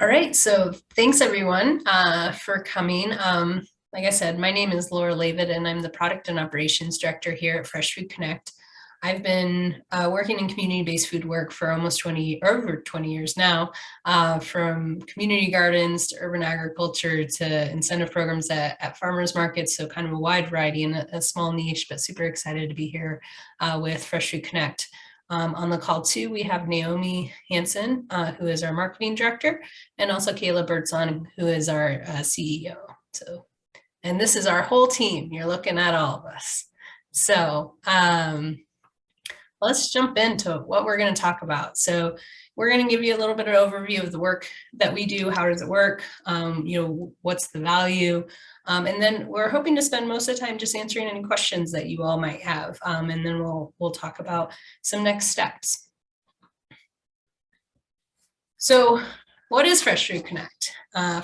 All right, so thanks everyone for coming. Like I said, my name is Laura Lavid and I'm the Product and Operations Director here at Fresh Food Connect. I've been working in community-based food work for almost over 20 years now, from community gardens to urban agriculture to incentive programs at farmers markets, so kind of a wide variety in a small niche, but super excited to be here with Fresh Food Connect. On the call too, we have Naomi Hansen, who is our marketing director, and also Kayla Birdsong, who is our CEO. So, and this is our whole team. You're looking at all of us. So let's jump into what we're going to talk about. So we're going to give you a little bit of overview of the work that we do. How does it work? What's the value? And then we're hoping to spend most of the time just answering any questions that you all might have. And then we'll talk about some next steps. So what is Fresh Food Connect?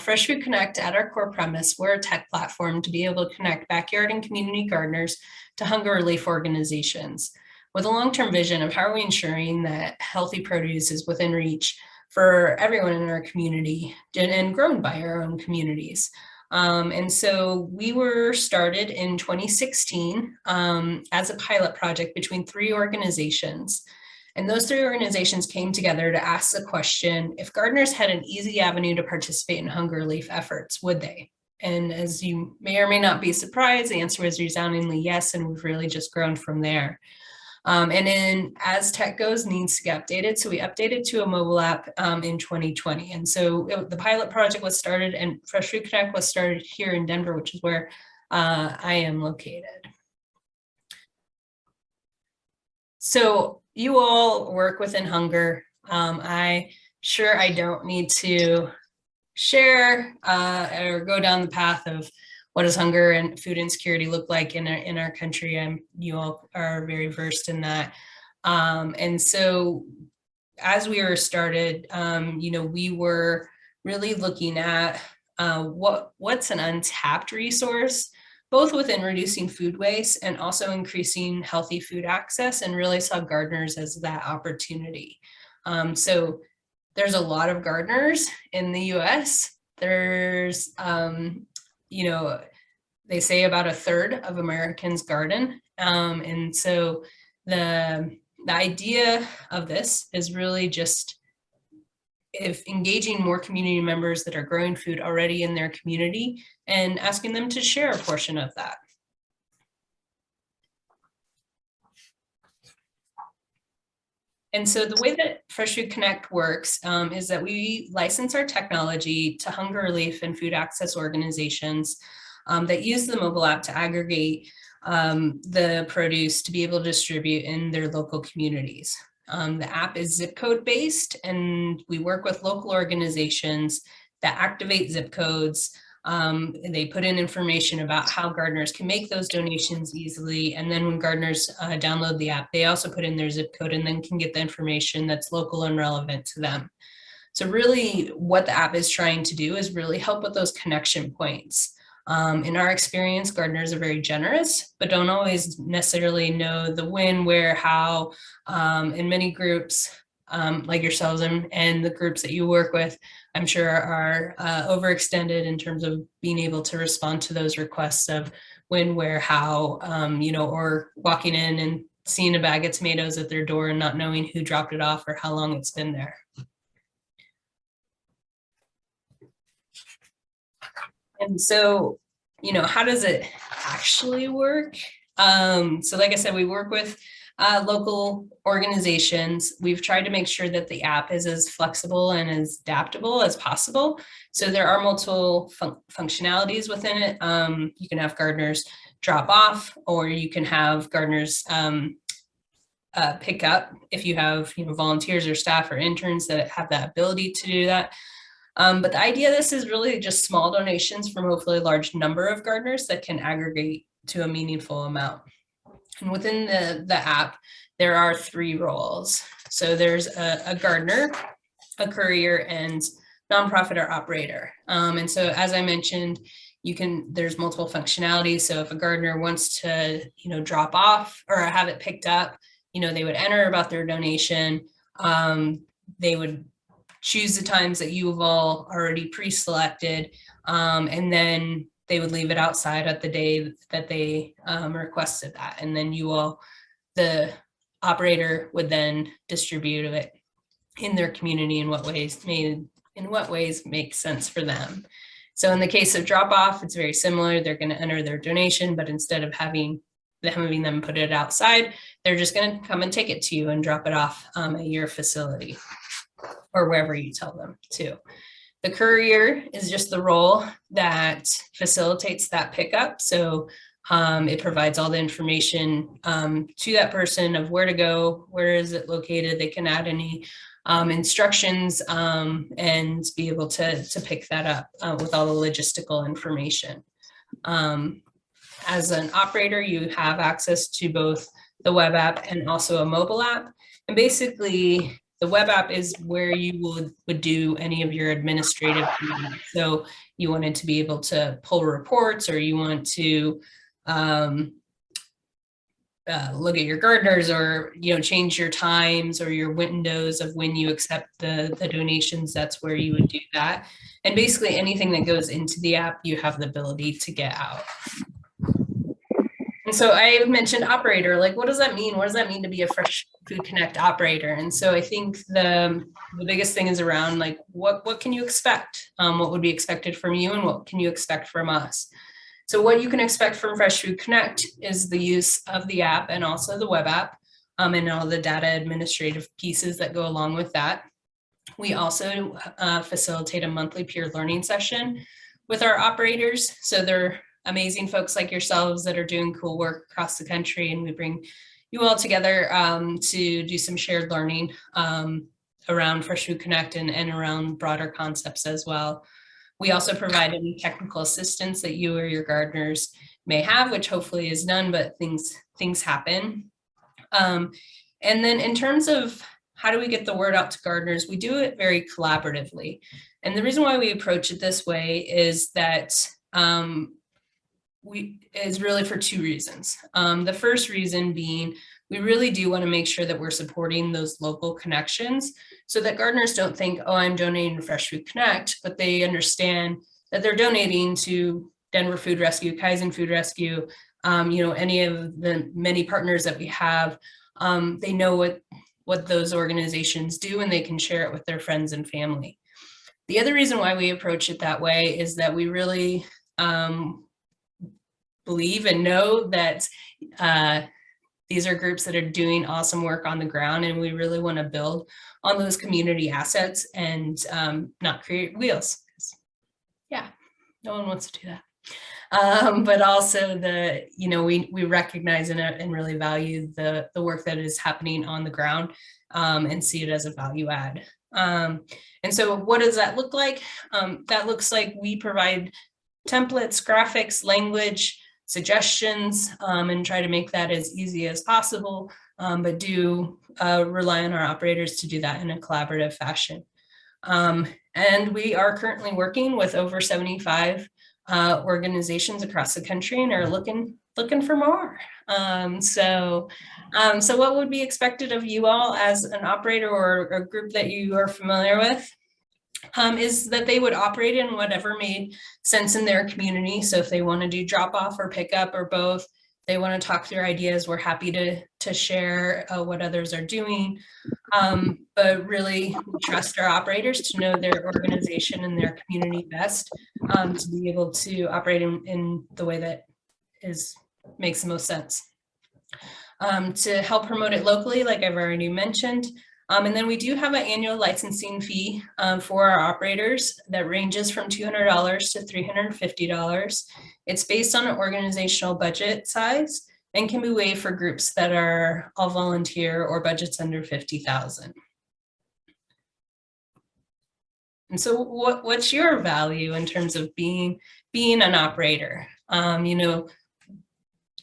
Fresh Food Connect, at our core premise, we're a tech platform to be able to connect backyard and community gardeners to hunger relief organizations with a long-term vision of how are we ensuring that healthy produce is within reach for everyone in our community and grown by our own communities. And so we were started in 2016 as a pilot project between 3 organizations. And those 3 organizations came together to ask the question, if gardeners had an easy avenue to participate in hunger relief efforts, would they? And as you may or may not be surprised, the answer was resoundingly yes, and we've really just grown from there. And then as tech goes, needs to get updated. So we updated to a mobile app in 2020. And so the pilot project was started, and Fresh Food Connect was started here in Denver, which is where I am located. So you all work within hunger. I don't need to share or go down the path of what does hunger and food insecurity look like in our country. You all are very versed in that. And so as we were started, we were really looking at what's an untapped resource, both within reducing food waste and also increasing healthy food access, and really saw gardeners as that opportunity. So there's a lot of gardeners in the US. There's, they say about 1/3 of Americans garden. And so the idea of this is really just if engaging more community members that are growing food already in their community and asking them to share a portion of that. And so the way that Fresh Food Connect works is that we license our technology to hunger relief and food access organizations that use the mobile app to aggregate the produce to be able to distribute in their local communities. The app is zip code based, and we work with local organizations that activate zip codes. They put in information about how gardeners can make those donations easily. And then when gardeners download the app, they also put in their zip code and then can get the information that's local and relevant to them. So really what the app is trying to do is really help with those connection points. In our experience, gardeners are very generous, but don't always necessarily know the when, where, how. In many groups, like yourselves and the groups that you work with, I'm sure are overextended in terms of being able to respond to those requests of when, where, how, or walking in and seeing a bag of tomatoes at their door and not knowing who dropped it off or how long it's been there. And so, how does it actually work? So like I said, we work with local organizations. We've tried to make sure that the app is as flexible and as adaptable as possible. So there are multiple functionalities within it. You can have gardeners drop off, or you can have gardeners pick up if you have volunteers or staff or interns that have that ability to do that. But the idea of this is really just small donations from hopefully a large number of gardeners that can aggregate to a meaningful amount. And within the app, there are 3 roles. So there's a gardener, a courier, and nonprofit or operator. And so as I mentioned, there's multiple functionalities. So if a gardener wants to, drop off or have it picked up, they would enter about their donation. They would choose the times that you have all already pre-selected, and then they would leave it outside at the day that they requested that. And then the operator would then distribute it in their community in what ways make sense for them. So in the case of drop off, it's very similar. They're going to enter their donation, but instead of having them put it outside, they're just going to come and take it to you and drop it off at your facility or wherever you tell them to. The courier is just the role that facilitates that pickup. So it provides all the information to that person of where to go, where is it located. They can add any instructions and be able to pick that up with all the logistical information. As an operator, you have access to both the web app and also a mobile app. And basically, the web app is where you would do any of your administrative duties. So you wanted to be able to pull reports, or you want to look at your gardeners, or change your times or your windows of when you accept the donations. That's where you would do that. And basically anything that goes into the app, you have the ability to get out. And so I mentioned operator, like, what does that mean? What does that mean to be a Fresh Food Connect operator? And so I think the biggest thing is around, like, what can you expect? What would be expected from you, and what can you expect from us? So what you can expect from Fresh Food Connect is the use of the app and also the web app, and all the data administrative pieces that go along with that. We also facilitate a monthly peer learning session with our operators. So they're amazing folks like yourselves that are doing cool work across the country, and we bring you all together to do some shared learning around Fresh Food Connect and around broader concepts as well. We also provide any technical assistance that you or your gardeners may have, which hopefully is none, but things happen. And then in terms of how do we get the word out to gardeners, we do it very collaboratively. And the reason why we approach it this way is that is really for two reasons. The first reason being, we really do want to make sure that we're supporting those local connections so that gardeners don't think, oh, I'm donating to Fresh Food Connect, but they understand that they're donating to Denver Food Rescue, Kaizen Food Rescue, any of the many partners that we have. They know what those organizations do, and they can share it with their friends and family. The other reason why we approach it that way is that we really believe and know that these are groups that are doing awesome work on the ground, and we really want to build on those community assets and not create wheels. Yeah, no one wants to do that. But also we recognize and really value the work that is happening on the ground and see it as a value add. And so what does that look like? That looks like we provide templates, graphics, language, suggestions, and try to make that as easy as possible, but do rely on our operators to do that in a collaborative fashion. And we are currently working with over 75 organizations across the country and are looking for more. So what would be expected of you all as an operator or a group that you are familiar with? Is that they would operate in whatever made sense in their community. So if they want to do drop off or pick up or both, they want to talk through ideas, we're happy to share what others are doing. But really trust our operators to know their organization and their community best, to be able to operate in the way that makes the most sense. To help promote it locally, like I've already mentioned. And then we do have an annual licensing fee for our operators that ranges from $200 to $350. It's based on an organizational budget size and can be waived for groups that are all volunteer or budgets under $50,000. And so what's your value in terms of being an operator?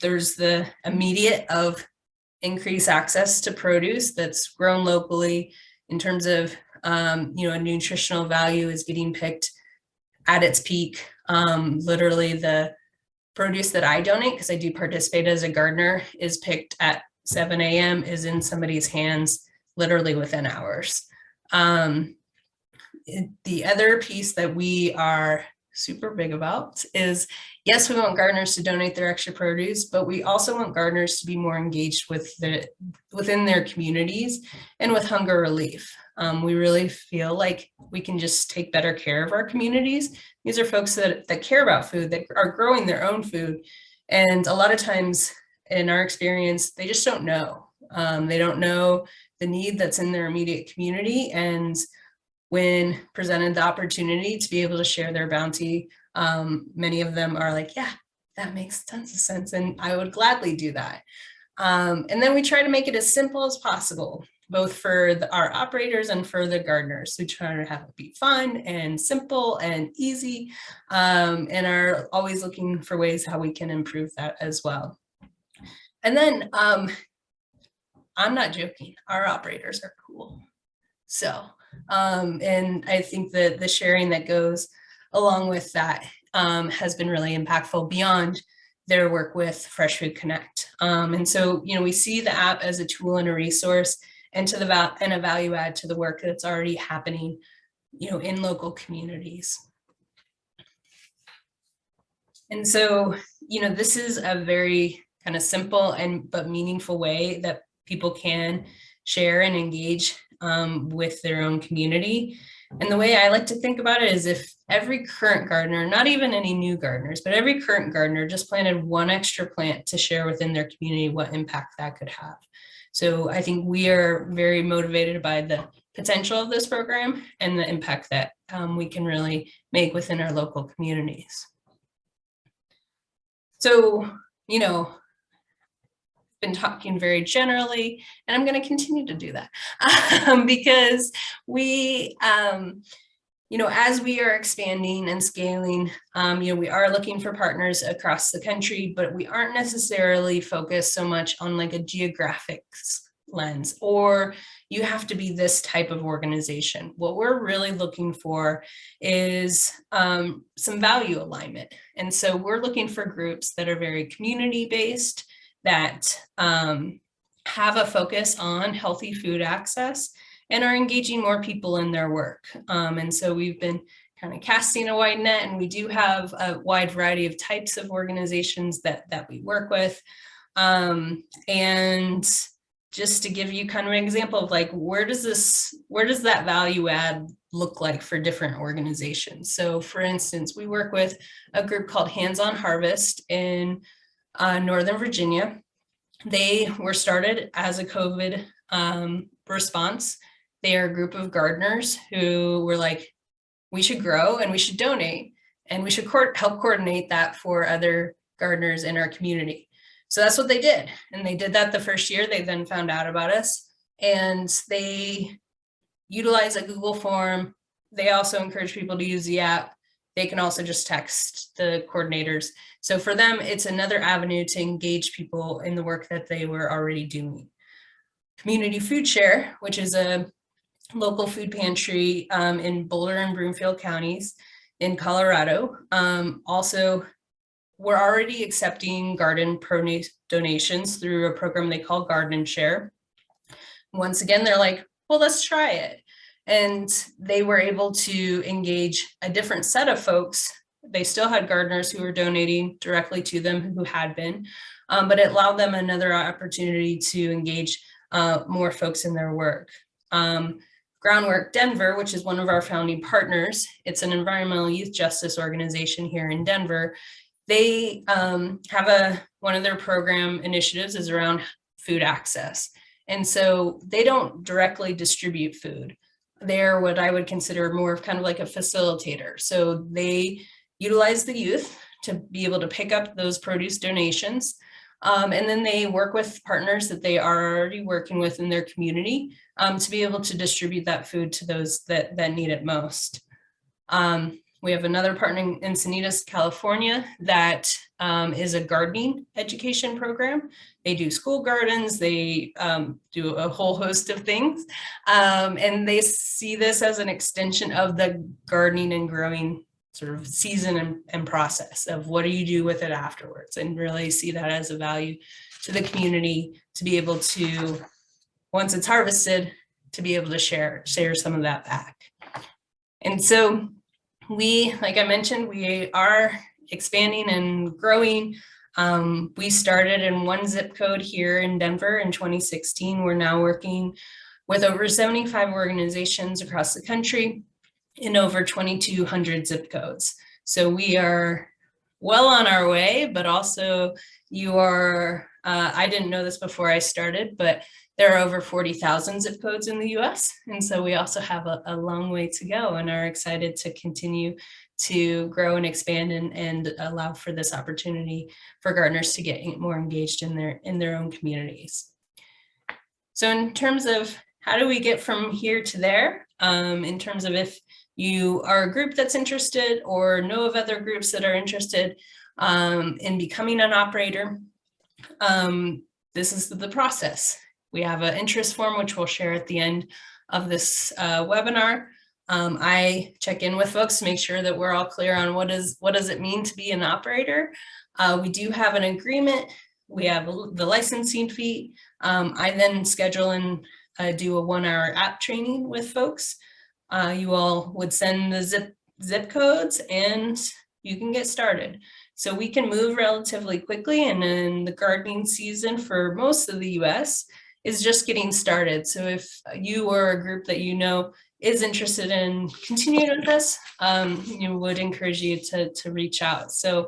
There's the immediate of increase access to produce that's grown locally in terms of, a nutritional value is getting picked at its peak. Literally the produce that I donate, because I do participate as a gardener, is picked at 7 a.m., is in somebody's hands literally within hours. The other piece that we are super big about is, yes, we want gardeners to donate their extra produce, but we also want gardeners to be more engaged within their communities and with hunger relief. We really feel like we can just take better care of our communities. These are folks that care about food, that are growing their own food. And a lot of times in our experience, they just don't know. They don't know the need that's in their immediate community. And when presented the opportunity to be able to share their bounty, many of them are like, yeah, that makes tons of sense. And I would gladly do that. And then we try to make it as simple as possible, both for our operators and for the gardeners. We try to have it be fun and simple and easy, and are always looking for ways how we can improve that as well. And then I'm not joking, our operators are cool. So, and I think that the sharing that goes along with that has been really impactful beyond their work with Fresh Food Connect. And so, we see the app as a tool and a resource, and a value add to the work that's already happening, in local communities. And so, this is a very kind of simple but meaningful way that people can share and engage with their own community. And the way I like to think about it is, if every current gardener, not even any new gardeners, but every current gardener just planted one extra plant to share within their community, what impact that could have. So I think we are very motivated by the potential of this program and the impact that we can really make within our local communities. So, been talking very generally, and I'm going to continue to do that because we, as we are expanding and scaling, we are looking for partners across the country, but we aren't necessarily focused so much on like a geographic lens, or you have to be this type of organization. What we're really looking for is some value alignment. And so we're looking for groups that are very community-based, that have a focus on healthy food access and are engaging more people in their work. And so we've been kind of casting a wide net, and we do have a wide variety of types of organizations that we work with. And just to give you kind of an example of like, where does that value add look like for different organizations? So for instance, we work with a group called Hands On Harvest in Northern Virginia. They were started as a COVID response. They are a group of gardeners who were like, we should grow and we should donate, and we should help coordinate that for other gardeners in our community. So that's what they did. And they did that the first year. They then found out about us, and they utilize a Google form. They also encourage people to use the app. They can also just text the coordinators. So for them, it's another avenue to engage people in the work that they were already doing. Community Food Share, which is a local food pantry in Boulder and Broomfield counties in Colorado. Also, we're already accepting garden produce donations through a program they call Garden Share. Once again, they're like, well, let's try it. And they were able to engage a different set of folks. They still had gardeners who were donating directly to them, who had been, but it allowed them another opportunity to engage more folks in their work. Groundwork Denver, which is one of our founding partners, it's an environmental youth justice organization here in Denver. They have one of their program initiatives is around food access. And so they don't directly distribute food. They're what I would consider more of kind of like a facilitator. So they utilize the youth to be able to pick up those produce donations. And then they work with partners that they are already working with in their community to be able to distribute that food to those that need it most. We have another partner in Encinitas, California, that is a gardening education program. They do school gardens, they do a whole host of things, and they see this as an extension of the gardening and growing sort of season and process of what do you do with it afterwards, and really see that as a value to the community to be able to, once it's harvested, to be able to share some of that back. And so we, like I mentioned, we are expanding and growing. We started in one zip code here in Denver in 2016. We're now working with over 75 organizations across the country in over 2,200 zip codes. So we are well on our way, but also you are, I didn't know this before I started, but there are over 40,000 zip codes in the US. And so we also have a long way to go and are excited to continue to grow and expand and allow for this opportunity for gardeners to get more engaged in their own communities. So in terms of how do we get from here to there, in terms of if you are a group that's interested or know of other groups that are interested in becoming an operator, this is the process. We have an interest form, which we'll share at the end of this webinar. I check in with folks to make sure that we're all clear on what does it mean to be an operator. We do have an agreement. We have the licensing fee. I then schedule and do a 1-hour app training with folks. You all would send the zip codes and you can get started. So we can move relatively quickly, and then the gardening season for most of the US is just getting started. So if you or a group that you know is interested in continuing with this, would encourage you to reach out. So